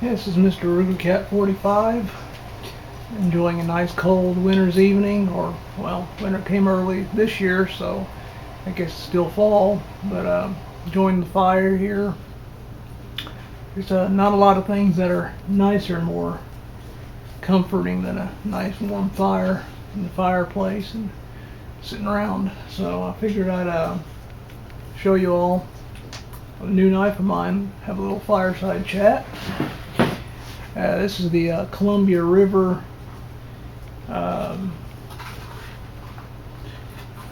This is Mr. CRKT 45, enjoying a nice cold winter's evening, or, well, winter came early this year, so I guess it's still fall, but enjoying the fire here. There's not a lot of things that are nicer and more comforting than a nice warm fire in the fireplace and sitting around, so I figured I'd show you all a new knife of mine, have a little fireside chat. This is the Columbia River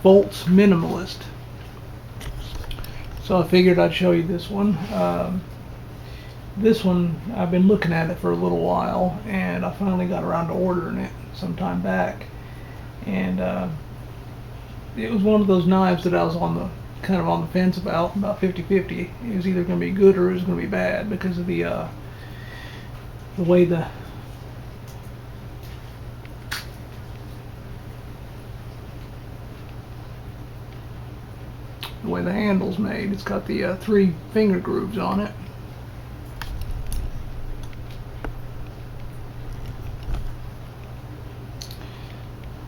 Folts Minimalist. So I figured I'd show you this one. This one, I've been looking at it for a little while, and I finally got around to ordering it some time back. And it was one of those knives that I was kind of on the fence about 50-50. It was either going to be good or it was going to be bad because of the way the handle's made. It's got the 3 finger grooves on it.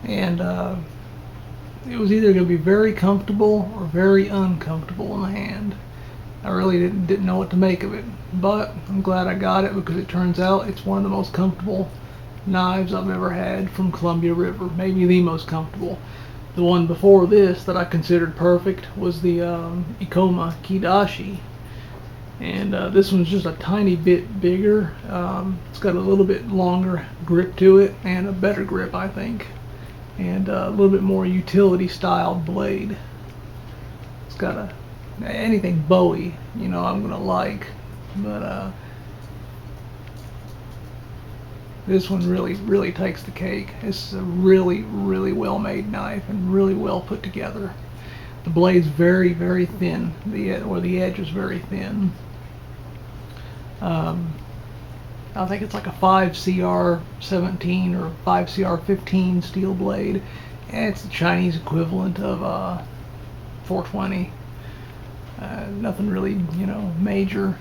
And it was either going to be very comfortable or very uncomfortable in the hand. I really didn't know what to make of it, but I'm glad I got it because it turns out it's one of the most comfortable knives I've ever had from Columbia River, maybe the most comfortable. The one before this that I considered perfect was the Ikoma Kidashi, and this one's just a tiny bit bigger. It's got a little bit longer grip to it and a better grip, I think, and a little bit more utility styled blade. It's got anything Bowie, I'm gonna like, but this one really takes the cake. It's a really well made knife and really well put together. The blade's very thin, the edge is very thin. I think it's like a 5CR17 or 5CR15 steel blade, and it's the Chinese equivalent of 420. Nothing really, major,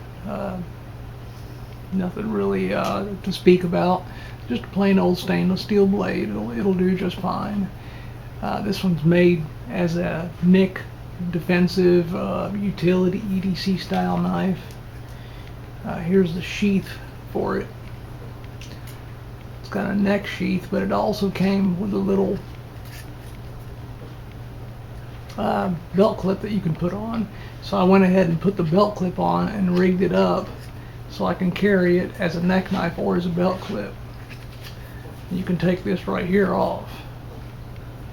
nothing really to speak about. Just a plain old stainless steel blade. It'll do just fine. This one's made as a nick defensive utility EDC style knife. Here's the sheath for it. It's got a neck sheath, but it also came with a little belt clip that you can put on. So I went ahead and put the belt clip on and rigged it up so I can carry it as a neck knife or as a belt clip. You can take this right here off.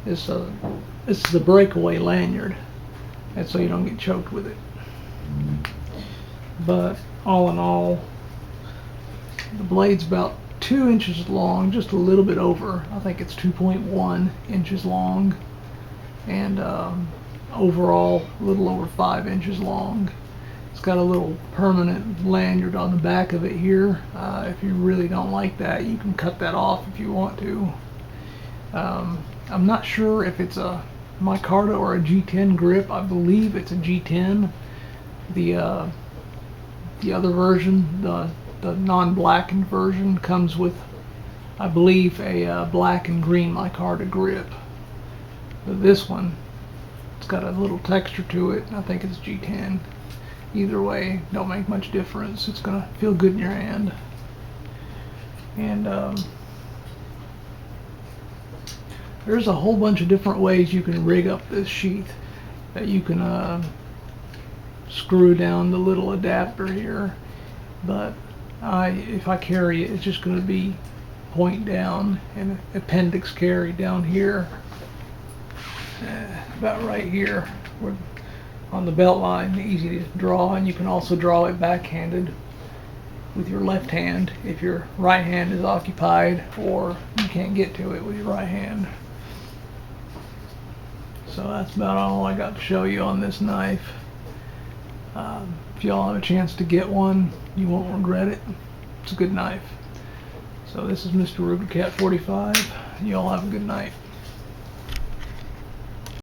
This is the breakaway lanyard, and so you don't get choked with it. But all in all, the blade's about 2 inches long, just a little bit over. I think it's 2.1 inches long, and overall a little over 5 inches long. It's got a little permanent lanyard on the back of it here. If you really don't like that, you can cut that off if you want to. I'm not sure if it's a micarta or a G10 grip. I believe it's a G10. The other version, the non-blackened version, comes with, I believe, a black and green micarta grip. But this one, it's got a little texture to it. I think it's G10. Either way, don't make much difference. It's gonna feel good in your hand. And there's a whole bunch of different ways you can rig up this sheath. That you can screw down the little adapter here, but if I carry it, it's just going to be point down and appendix carry down here, about right here on the belt line. Easy to draw, and you can also draw it backhanded with your left hand if your right hand is occupied or you can't get to it with your right hand. So that's about all I got to show you on this knife. If y'all have a chance to get one, you won't regret it. It's a good knife. So this is Mr. CRKT 45. Y'all have a good night.